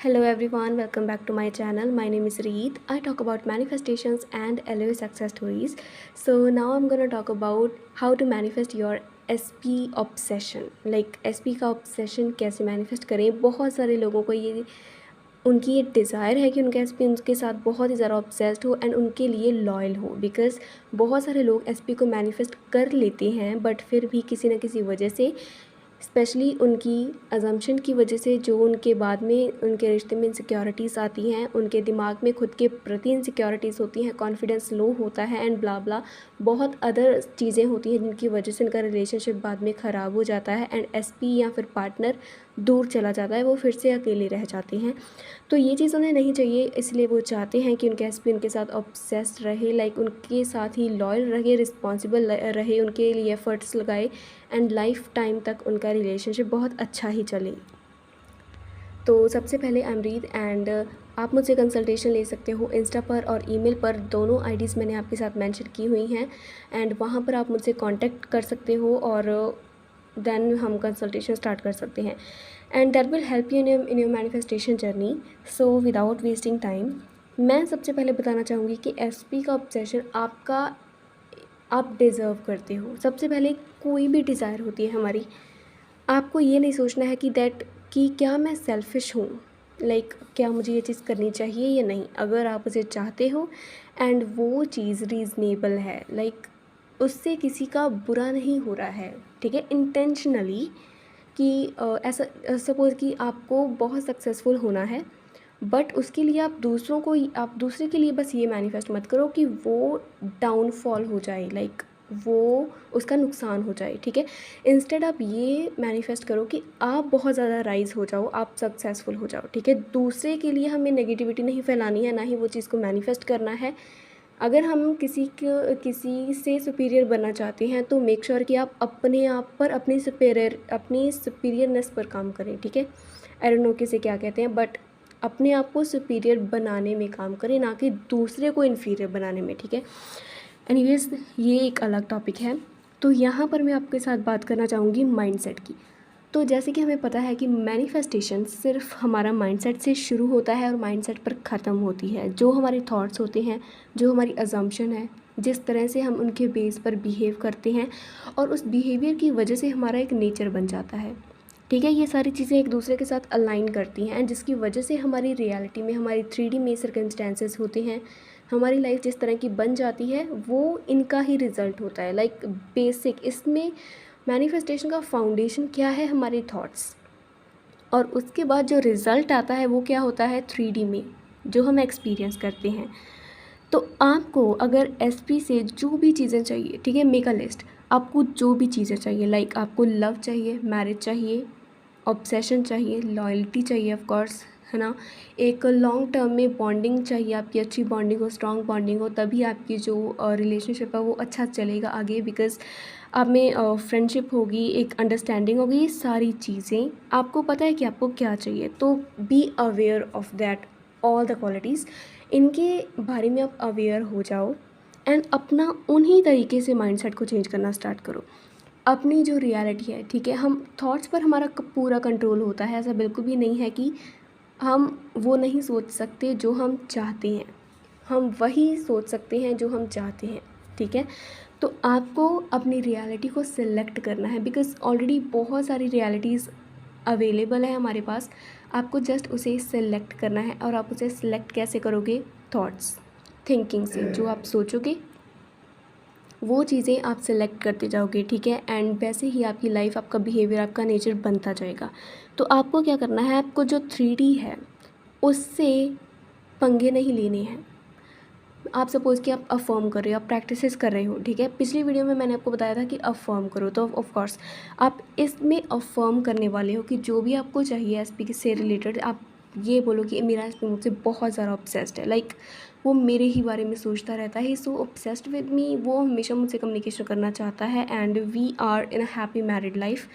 Hello everyone, welcome back to my channel. My name is Reed. I talk about manifestations and LOA success stories. So now I'm gonna talk about how to manifest your SP obsession. Like SP का obsession कैसे manifest करें. बहुत सारे लोगों को ये उनकी ये डिज़ायर है कि उनका SP उनके साथ बहुत ही ज़्यादा ऑब्सेस्ड हो एंड उनके लिए लॉयल हो. बिकॉज़ बहुत सारे लोग SP को मैनिफेस्ट कर लेते हैं बट फिर भी किसी न किसी वजह से, स्पेशली उनकी अजम्पशन की वजह से, जो उनके बाद में उनके रिश्ते में इनसिक्योरिटीज़ आती हैं, उनके दिमाग में खुद के प्रति इनसिक्योरिटीज़ होती हैं, कॉन्फिडेंस लो होता है एंड ब्ला ब्ला बहुत अदर चीज़ें होती हैं जिनकी वजह से उनका रिलेशनशिप बाद में ख़राब हो जाता है एंड SP या फिर पार्टनर दूर चला जाता है, वो फिर से अकेले रह जाते हैं. तो ये चीज़ उन्हें नहीं चाहिए, इसलिए वो चाहते हैं कि उनका SP उनके साथ ऑब्सेस्ड रहे, लाइक उनके साथ ही लॉयल रहे, रिस्पॉन्सिबल रहे, उनके लिए एफर्ट्स लगाए एंड लाइफ टाइम तक उनका रिलेशनशिप बहुत अच्छा ही चले. तो सबसे पहले आई एम रीद एंड आप मुझसे कंसल्टेशन ले सकते हो इंस्टा पर और ईमेल पर. दोनों आईडीज़ मैंने आपके साथ मेंशन की हुई हैं एंड वहाँ पर आप मुझसे कांटेक्ट कर सकते हो और देन हम कंसल्टेशन स्टार्ट कर सकते हैं and that will help you in your manifestation journey. So without wasting time मैं सबसे पहले बताना चाहूँगी कि SP का ऑब्सेशन आपका आप डिज़र्व करते हो. सबसे पहले कोई भी डिज़ायर होती है हमारी, आपको ये नहीं सोचना है कि क्या मैं सेल्फ़िश हूँ, लाइक क्या मुझे ये चीज़ करनी चाहिए या नहीं. अगर आप उसे चाहते हो एंड वो चीज़ रीज़नेबल है, लाइक उससे किसी का बुरा नहीं हो रहा है, ठीक है, इंटेंशनली कि ऐसा सपोज़ कि आपको बहुत सक्सेसफुल होना है बट उसके लिए आप दूसरे के लिए बस ये मैनिफेस्ट मत करो कि वो डाउनफॉल हो जाए, लाइक वो उसका नुकसान हो जाए, ठीक है. इंस्टेड आप ये मैनिफेस्ट करो कि आप बहुत ज़्यादा राइज हो जाओ, आप सक्सेसफुल हो जाओ, ठीक है. दूसरे के लिए हमें नेगेटिविटी नहीं फैलानी है, ना ही वो चीज़ को मैनिफेस्ट करना है. अगर हम किसी से सुपीरियर बनना चाहते हैं तो मेक श्योर कि आप अपने आप पर अपनी सुपीरियरनेस पर काम करें, ठीक है. आई डोंट नो किसे क्या कहते हैं, बट अपने आप को सुपीरियर बनाने में काम करें, ना कि दूसरे को इन्फीरियर बनाने में, ठीक है. एनीवेज ये एक अलग टॉपिक है. तो यहाँ पर मैं आपके साथ बात करना चाहूँगी माइंडसेट की. तो जैसे कि हमें पता है कि मैनिफेस्टेशन सिर्फ हमारा माइंडसेट से शुरू होता है और माइंडसेट पर ख़त्म होती है. जो हमारे थॉट्स होते हैं, जो हमारी अजम्पशन है, जिस तरह से हम उनके बेस पर बिहेव करते हैं और उस बिहेवियर की वजह से हमारा एक नेचर बन जाता है, ठीक है. ये सारी चीज़ें एक दूसरे के साथ अलाइन करती हैं एंड जिसकी वजह से हमारी रियलिटी में, हमारी 3D में सर्कमस्टेंसेस होते हैं, हमारी लाइफ जिस तरह की बन जाती है वो इनका ही रिज़ल्ट होता है. लाइक बेसिक इसमें मैनिफेस्टेशन का फाउंडेशन क्या है, हमारे थॉट्स, और उसके बाद जो रिज़ल्ट आता है वो क्या होता है 3D में, जो हम एक्सपीरियंस करते हैं. तो आपको अगर SP से जो भी चीज़ें चाहिए, ठीक है, मेक अ लिस्ट. आपको जो भी चीज़ें चाहिए, लाइक आपको लव चाहिए, मैरिज चाहिए, ऑब्सेशन चाहिए, लॉयल्टी चाहिए ऑफ कोर्स, है ना, एक लॉन्ग टर्म में बॉन्डिंग चाहिए, आपकी अच्छी बॉन्डिंग हो, स्ट्रॉन्ग बॉन्डिंग हो, तभी आपकी जो रिलेशनशिप है वो अच्छा चलेगा आगे. बिकॉज़ आप में फ्रेंडशिप होगी, एक अंडरस्टैंडिंग होगी, ये सारी चीज़ें आपको पता है कि आपको क्या चाहिए. तो be aware of that all the qualities, इनके बारे में आप अवेयर हो जाओ एंड अपना उन्हीं तरीके से माइंडसेट को चेंज करना स्टार्ट करो. अपनी जो रियलिटी है, ठीक है, हम थॉट्स पर हमारा पूरा कंट्रोल होता है. ऐसा बिल्कुल भी नहीं है कि हम वो नहीं सोच सकते जो हम चाहते हैं, हम वही सोच सकते हैं जो हम चाहते हैं, ठीक है. तो आपको अपनी रियलिटी को सिलेक्ट करना है बिकॉज़ ऑलरेडी बहुत सारी रियलिटीज़ अवेलेबल है हमारे पास. आपको जस्ट उसे सिलेक्ट करना है और आप उसे सिलेक्ट कैसे करोगे, थॉट्स, थिंकिंग से. जो आप सोचोगे वो चीज़ें आप सेलेक्ट करते जाओगे, ठीक है, एंड वैसे ही आपकी लाइफ, आपका बिहेवियर, आपका नेचर बनता जाएगा. तो आपको क्या करना है, आपको जो 3D है उससे पंगे नहीं लेने हैं. आप सपोज़ कि आप अफर्म कर रहे हो, आप प्रैक्टिसेस कर रहे हो, ठीक है. पिछली वीडियो में मैंने आपको बताया था कि अफर्म करो, तो ऑफ कोर्स आप इसमें अफर्म करने वाले हो कि जो भी आपको चाहिए SP से रिलेटेड, आप ये बोलो कि मेरा SP मुझसे बहुत ज़्यादा ऑब्सेस्ड है, लाइक वो मेरे ही बारे में सोचता रहता है, सो ऑब्सेस्ड विद मी, वो हमेशा मुझसे कम्युनिकेशन करना चाहता है and we are in a happy married life,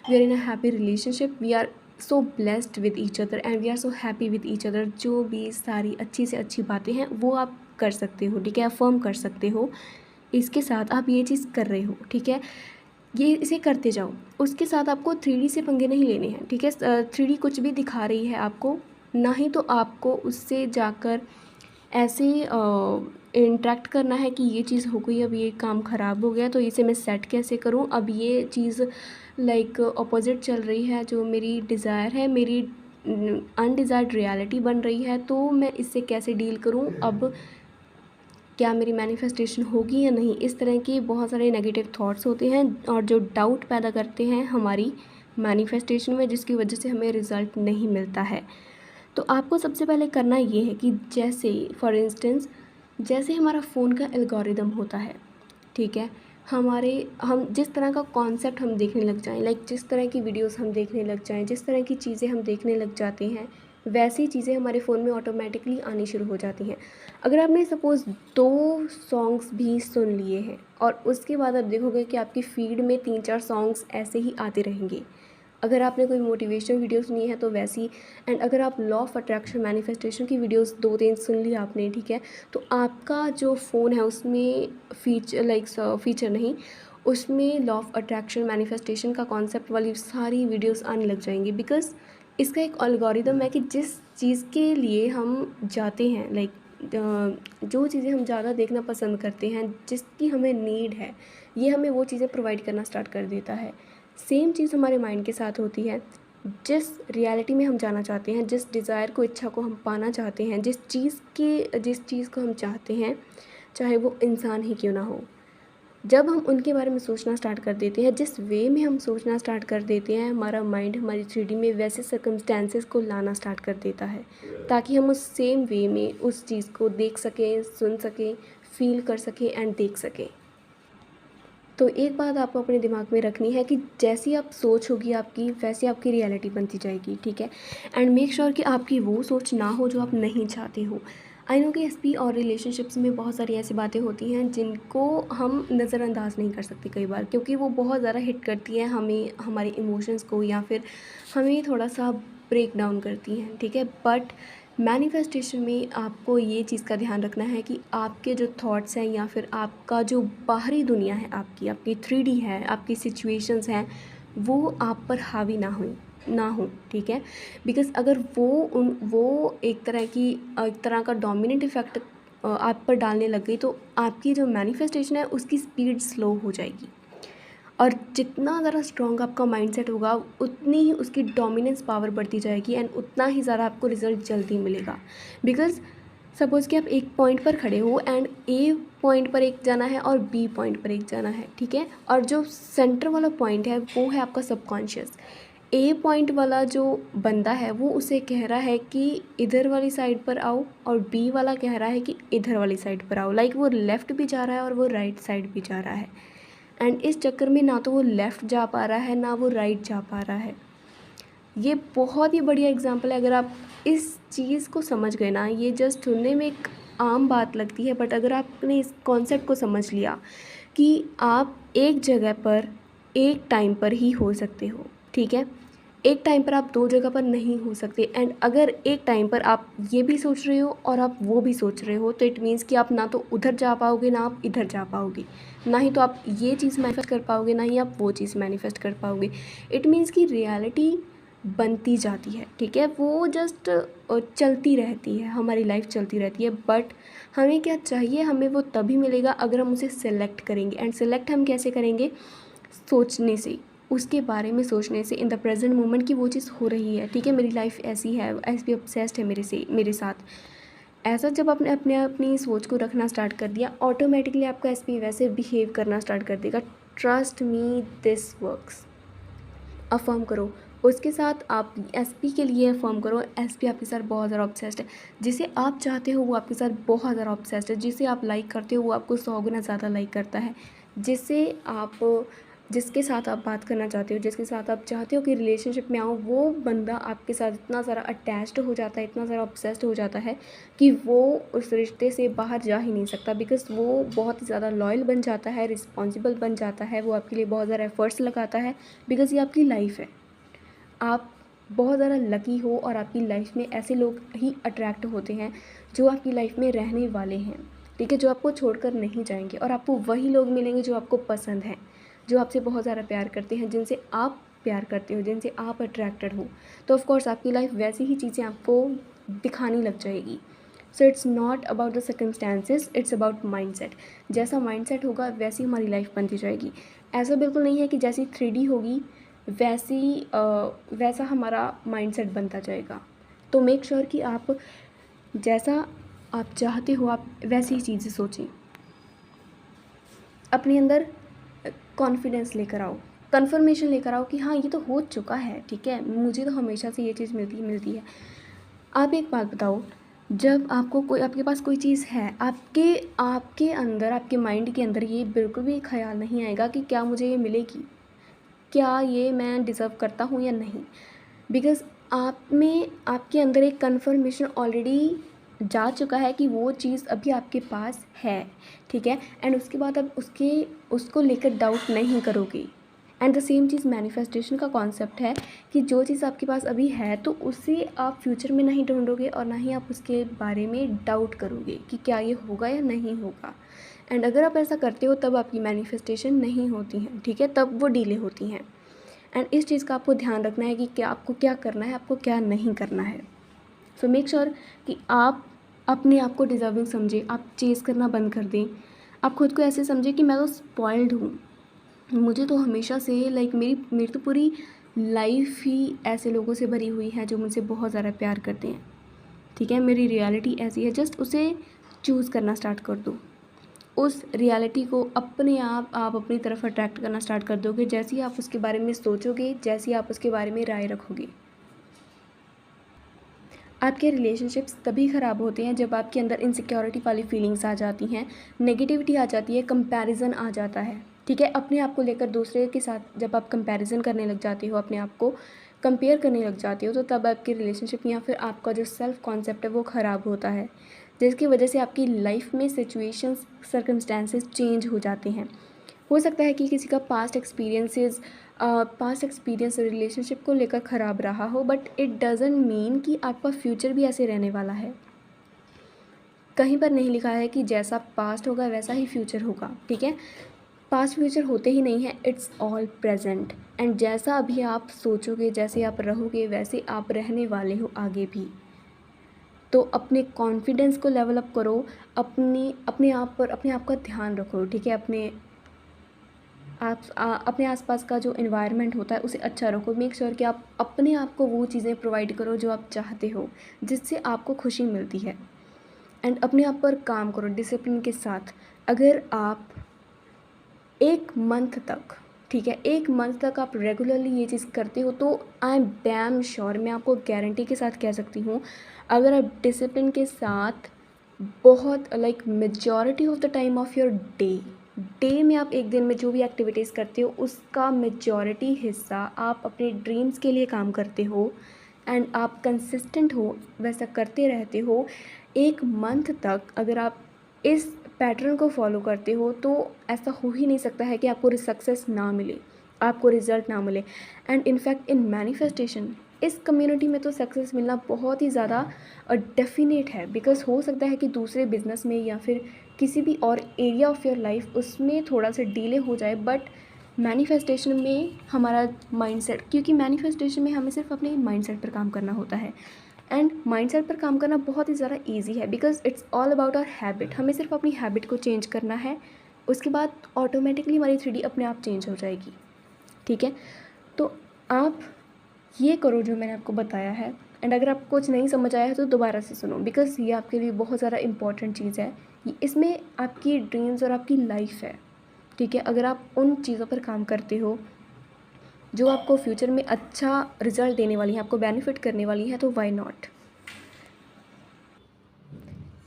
we are in a happy relationship, we are so blessed with each other and we are so happy with each other. जो भी सारी अच्छी से अच्छी बातें हैं वो आप कर सकते हो, ठीक है, अफर्म कर सकते हो. इसके साथ आप ये चीज़ कर रहे हो, ठीक है, ये इसे करते जाओ. उसके साथ आपको 3D से पंगे नहीं लेने हैं, ठीक है. 3D कुछ भी दिखा रही है आपको, ना ही तो आपको उससे जाकर ऐसे इंटरेक्ट करना है कि ये चीज़ हो गई, अब ये काम ख़राब हो गया तो इसे मैं सेट कैसे करूँ, अब ये चीज़ लाइक अपोजिट चल रही है, जो मेरी डिज़ायर है, मेरी अनडिज़ायर्ड रियलिटी बन रही है, तो मैं इससे कैसे डील करूँ, अब क्या मेरी मैनिफेस्टेशन होगी या नहीं। इस तरह के बहुत सारे नेगेटिव थॉट्स होते हैं और जो डाउट पैदा करते हैं हमारी मैनिफेस्टेशन में, जिसकी वजह से हमें रिज़ल्ट नहीं मिलता है। तो आपको सबसे पहले करना ये है कि जैसे फॉर इंस्टेंस जैसे हमारा फ़ोन का एल्गोरिदम होता है, ठीक है, हम जिस तरह का कॉन्सेप्ट हम देखने लग जाएं, लाइक जिस तरह की वीडियोस हम देखने लग जाएं, जिस तरह की चीज़ें हम देखने लग जाते हैं, वैसी चीज़ें हमारे फ़ोन में ऑटोमेटिकली आनी शुरू हो जाती हैं। अगर आपने सपोज़ 2 सॉन्ग्स भी सुन लिए हैं और उसके बाद आप देखोगे कि आपकी फ़ीड में 3-4 सॉन्ग्स ऐसे ही आते रहेंगे। अगर आपने कोई मोटिवेशनल वीडियो सुनी है तो वैसी, एंड अगर आप लॉ ऑफ अट्रैक्शन मैनिफेस्टेशन की वीडियोस 2-3 सुन ली आपने, ठीक है, तो आपका जो फ़ोन है उसमें फीचर नहीं, उसमें लॉ ऑफ अट्रैक्शन मैनिफेस्टेशन का कॉन्सेप्ट वाली सारी वीडियोस आने लग जाएंगी। बिकॉज़ इसका एक एल्गोरिदम है कि जिस चीज़ के लिए हम जाते हैं, लाइक जो चीज़ें हम ज़्यादा देखना पसंद करते हैं, जिसकी हमें नीड है, ये हमें वो चीज़ें प्रोवाइड करना स्टार्ट कर देता है। सेम चीज़ हमारे माइंड के साथ होती है। जिस रियलिटी में हम जाना चाहते हैं, जिस डिज़ायर को, इच्छा को हम पाना चाहते हैं, जिस चीज़ को हम चाहते हैं, चाहे वो इंसान ही क्यों ना हो, जब हम उनके बारे में सोचना स्टार्ट कर देते हैं, जिस वे में हम सोचना स्टार्ट कर देते हैं, हमारा माइंड हमारी 3D में वैसे सर्कमस्टेंसेस को लाना स्टार्ट कर देता है, ताकि हम उस सेम वे में उस चीज़ को देख सकें, सुन सकें, फील कर सकें एंड देख सकें। तो एक बात आपको अपने दिमाग में रखनी है कि जैसी आप सोच होगी आपकी, वैसी आपकी रियलिटी बनती जाएगी, ठीक है। एंड मेक श्योर कि आपकी वो सोच ना हो जो आप नहीं चाहते हो। आई नो कि एसपी और रिलेशनशिप्स में बहुत सारी ऐसी बातें होती हैं जिनको हम नज़रअंदाज नहीं कर सकते कई बार, क्योंकि वो बहुत ज़्यादा हिट करती हैं हमें, हमारे इमोशंस को, या फिर हमें थोड़ा सा ब्रेक डाउन करती हैं, ठीक है। बट मैनिफेस्टेशन में आपको ये चीज़ का ध्यान रखना है कि आपके जो थॉट्स हैं, या फिर आपका जो बाहरी दुनिया है, आपकी 3D है, आपकी सिचुएशंस हैं, वो आप पर हावी ना हो, ठीक है। बिकॉज़ अगर वो एक तरह का डोमिनेंट इफ़ेक्ट आप पर डालने लग गई, तो आपकी जो मैनिफेस्टेशन है उसकी स्पीड स्लो हो जाएगी। और जितना ज़्यादा स्ट्रॉन्ग आपका माइंडसेट होगा, उतनी ही उसकी डोमिनेंस पावर बढ़ती जाएगी एंड उतना ही ज़्यादा आपको रिज़ल्ट जल्दी मिलेगा। बिकॉज़ सपोज़ कि आप एक पॉइंट पर खड़े हो एंड ए पॉइंट पर एक जाना है और बी पॉइंट पर एक जाना है, ठीक है। और जो सेंटर वाला पॉइंट है वो है आपका सबकॉन्शियस। ए पॉइंट वाला जो बंदा है वो उसे कह रहा है कि इधर वाली साइड पर आओ, और बी वाला कह रहा है कि इधर वाली साइड पर आओ। लाइक वो लेफ़्ट भी जा रहा है और वो राइट साइड भी जा रहा है, एंड इस चक्कर में ना तो वो लेफ़्ट जा पा रहा है, ना वो राइट जा पा रहा है। ये बहुत ही बढ़िया एग्जांपल है। अगर आप इस चीज़ को समझ गए ना, ये जस्ट सुनने में एक आम बात लगती है, बट अगर आपने इस कॉन्सेप्ट को समझ लिया कि आप एक जगह पर एक टाइम पर ही हो सकते हो, ठीक है। एक टाइम पर आप 2 जगह पर नहीं हो सकते, एंड अगर एक टाइम पर आप ये भी सोच रहे हो और आप वो भी सोच रहे हो, तो इट मीन्स कि आप ना तो उधर जा पाओगे, ना आप इधर जा पाओगे, ना ही तो आप ये चीज़ मैनिफेस्ट कर पाओगे, ना ही आप वो चीज़ मैनिफेस्ट कर पाओगे। इट मीन्स कि रियलिटी बनती जाती है, ठीक है, वो जस्ट चलती रहती है, हमारी लाइफ चलती रहती है। बट हमें क्या चाहिए, हमें वो तभी मिलेगा अगर हम उसे सेलेक्ट करेंगे। एंड सेलेक्ट हम कैसे करेंगे? सोचने से, उसके बारे में सोचने से, इन द प्रेजेंट मोमेंट कि वो चीज़ हो रही है, ठीक है, मेरी लाइफ ऐसी है, ऐसी ऑब्सेस्ड है मेरे साथ। ऐसा जब आपने अपनी सोच को रखना स्टार्ट कर दिया, ऑटोमेटिकली आपका एसपी वैसे बिहेव करना स्टार्ट कर देगा। Trust me, this works. Affirm करो, उसके साथ आप एसपी के लिए अफर्म करो। एसपी आपके साथ बहुत ज़्यादा ऑब्सेस्ड है, जिसे आप चाहते हो वो आपके साथ बहुत ज़्यादा ऑब्सेस्ड है, जिसे आप लाइक करते हो वो आपको 100 गुना ज़्यादा लाइक करता है, जिसके साथ आप बात करना चाहते हो, जिसके साथ आप चाहते हो कि रिलेशनशिप में आओ, वो बंदा आपके साथ इतना ज़्यादा अटैच्ड हो जाता है, इतना ज़्यादा ऑब्सेस्ड हो जाता है कि वो उस रिश्ते से बाहर जा ही नहीं सकता। बिकॉज़ वो बहुत ही ज़्यादा लॉयल बन जाता है, रिस्पॉन्सिबल बन जाता है, वो आपके लिए बहुत ज़्यादा एफर्ट्स लगाता है। बिकॉज़ ये आपकी लाइफ है, आप बहुत ज़्यादा लकी हो, और आपकी लाइफ में ऐसे लोग ही अट्रैक्ट होते हैं जो आपकी लाइफ में रहने वाले हैं, ठीक है, जो आपको छोड़कर नहीं जाएंगे। और आपको वही लोग मिलेंगे जो आपको पसंद हैं, जो आपसे बहुत ज़्यादा प्यार करते हैं, जिनसे आप प्यार करते हो, जिनसे आप अट्रैक्टेड हो, तो ऑफकोर्स आपकी लाइफ वैसी ही चीज़ें आपको दिखानी लग जाएगी। So it's not about the circumstances, it's about mindset. जैसा माइंडसेट होगा वैसी हमारी लाइफ बनती जाएगी। ऐसा बिल्कुल नहीं है कि जैसी 3D होगी वैसा हमारा माइंडसेट बनता जाएगा। तो मेक श्योर कि आप जैसा आप चाहते हो आप वैसी ही चीज़ें सोचें। अपने अंदर कॉन्फिडेंस लेकर आओ, कन्फर्मेशन लेकर आओ कि हाँ ये तो हो चुका है, ठीक है, मुझे तो हमेशा से ये चीज़ मिलती है। आप एक बात बताओ, जब आपके पास कोई चीज़ है, आपके आपके अंदर, आपके माइंड के अंदर ये बिल्कुल भी ख़्याल नहीं आएगा कि क्या मुझे ये मिलेगी, क्या ये मैं डिज़र्व करता हूँ या नहीं। बिकॉज़ आप में आपके अंदर एक कन्फर्मेशन ऑलरेडी जा चुका है कि वो चीज़ अभी आपके पास है, ठीक है। एंड उसके बाद अब उसको लेकर डाउट नहीं करोगे। And the same cheese manifestation का कॉन्सेप्ट है कि जो चीज़ आपके पास अभी है तो उसे आप फ्यूचर में नहीं ढूंढोगे और ना ही आप उसके बारे में डाउट करोगे कि क्या ये होगा या नहीं होगा। एंड अगर आप ऐसा करते हो तब आपकी मैनिफेस्टेशन नहीं होती हैं, ठीक है, तब वो डिले होती हैं। एंड इस चीज़ का आपको ध्यान रखना है कि आपको क्या करना है, आपको क्या नहीं करना है। सो मेक श्योर कि आप अपने आप को डिज़र्विंग समझें, आप चेज़ करना बंद कर दें। आप खुद को ऐसे समझें कि मैं तो स्पॉइल्ड हूँ, मुझे तो हमेशा से लाइक मेरी तो पूरी लाइफ ही ऐसे लोगों से भरी हुई है जो मुझसे बहुत ज़्यादा प्यार करते हैं, ठीक है, मेरी रियलिटी ऐसी है। जस्ट उसे चूज़ करना स्टार्ट कर दो। उस रियलिटी को अपने आप अपनी तरफ अट्रैक्ट करना स्टार्ट कर दोगे जैसे ही आप उसके बारे में सोचोगे, जैसे ही आप उसके बारे में राय रखोगे। आपके रिलेशनशिप्स तभी ख़राब होते हैं जब आपके अंदर इनसिक्योरिटी वाली फीलिंग्स आ जाती हैं, नेगेटिविटी आ जाती है, कंपैरिजन आ जाता है, ठीक है। अपने आप को लेकर दूसरे के साथ जब आप कंपैरिजन करने लग जाते हो, अपने आप को कंपेयर करने लग जाते हो, तो तब आपकी रिलेशनशिप या फिर आपका जो सेल्फ कॉन्सेप्ट है वो ख़राब होता है, जिसकी वजह से आपकी लाइफ में सिचुएशंस, सर्कमस्टेंसेस चेंज हो जाते हैं। हो सकता है कि किसी का पास्ट एक्सपीरियंस रिलेशनशिप को लेकर ख़राब रहा हो, बट इट डज़ंट मीन कि आपका फ्यूचर भी ऐसे रहने वाला है। कहीं पर नहीं लिखा है कि जैसा पास्ट होगा वैसा ही फ्यूचर होगा, ठीक है। पास्ट फ्यूचर होते ही नहीं है, इट्स ऑल प्रेजेंट। एंड जैसा अभी आप सोचोगे, जैसे आप रहोगे, वैसे आप रहने वाले हो आगे भी। तो अपने कॉन्फिडेंस को लेवल अप करो, अपने आप का ध्यान रखो, ठीक है। अपने आसपास का जो एनवायरनमेंट होता है उसे अच्छा रखो। मेक श्योर कि आप अपने आप को वो चीज़ें प्रोवाइड करो जो आप चाहते हो, जिससे आपको खुशी मिलती है। एंड अपने आप पर काम करो डिसिप्लिन के साथ। अगर आप 1 मंथ तक, ठीक है, 1 मंथ तक आप रेगुलरली ये चीज़ करते हो तो आई एम डैम श्योर, मैं आपको गारंटी के साथ कह सकती हूँ, अगर आप डिसिप्लिन के साथ बहुत like majority of the time of your day में आप एक दिन में जो भी एक्टिविटीज़ करते हो उसका मेजॉरिटी हिस्सा आप अपने ड्रीम्स के लिए काम करते हो एंड आप कंसिस्टेंट हो, वैसा करते रहते हो 1 मंथ तक, अगर आप इस पैटर्न को फॉलो करते हो तो ऐसा हो ही नहीं सकता है कि आपको सक्सेस ना मिले, आपको रिजल्ट ना मिले। एंड इनफैक्ट इन मैनिफेस्टेशन इस कम्युनिटी में तो सक्सेस मिलना बहुत ही ज़्यादा डेफिनेट है, बिकॉज हो सकता है कि दूसरे बिजनेस में या फिर किसी भी और एरिया ऑफ योर लाइफ उसमें थोड़ा सा डिले हो जाए, बट मैनिफेस्टेशन में हमारा माइंडसेट, क्योंकि मैनिफेस्टेशन में हमें सिर्फ अपने माइंडसेट पर काम करना होता है। एंड माइंडसेट पर काम करना बहुत ही ज़्यादा इजी है, because it's all about our habit. हमें सिर्फ अपनी हैबिट को चेंज करना है, उसके बाद ऑटोमेटिकली हमारी 3D अपने आप चेंज हो जाएगी, ठीक है। तो आप ये करो जो मैंने आपको बताया है। एंड अगर आपको कुछ नहीं समझ आया है तो दोबारा से सुनो, बिकॉज ये आपके लिए बहुत ज़्यादा इंपॉर्टेंट चीज़ है। इसमें आपकी ड्रीम्स और आपकी लाइफ है, ठीक है। अगर आप उन चीज़ों पर काम करते हो जो आपको फ्यूचर में अच्छा रिजल्ट देने वाली है, आपको बेनिफिट करने वाली है, तो वाई नॉट।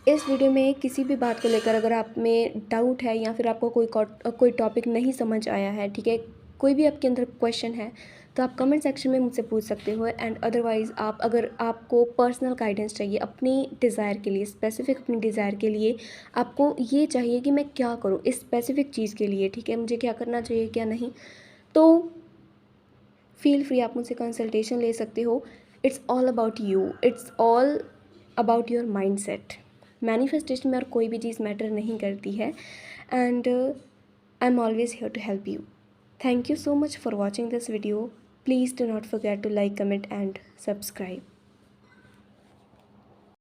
इस वीडियो में किसी भी बात को लेकर अगर आप में डाउट है या फिर आपको कोई टॉपिक नहीं समझ आया है, ठीक है, कोई भी आपके अंदर क्वेश्चन है, तो आप कमेंट सेक्शन में मुझसे पूछ सकते हो। एंड अदरवाइज़ अगर आपको पर्सनल गाइडेंस चाहिए अपनी डिज़ायर के लिए, स्पेसिफिक अपनी डिज़ायर के लिए, आपको ये चाहिए कि मैं क्या करूँ इस स्पेसिफिक चीज़ के लिए, ठीक है, मुझे क्या करना चाहिए क्या नहीं, तो फील फ्री, आप मुझसे कंसल्टेशन ले सकते हो। It's all about you, it's all about your mindset. Manifestation में और कोई भी चीज़ मैटर नहीं करती है। And I am always here to help you. Thank you so much for watching this video. Please do not forget to like, comment, and subscribe.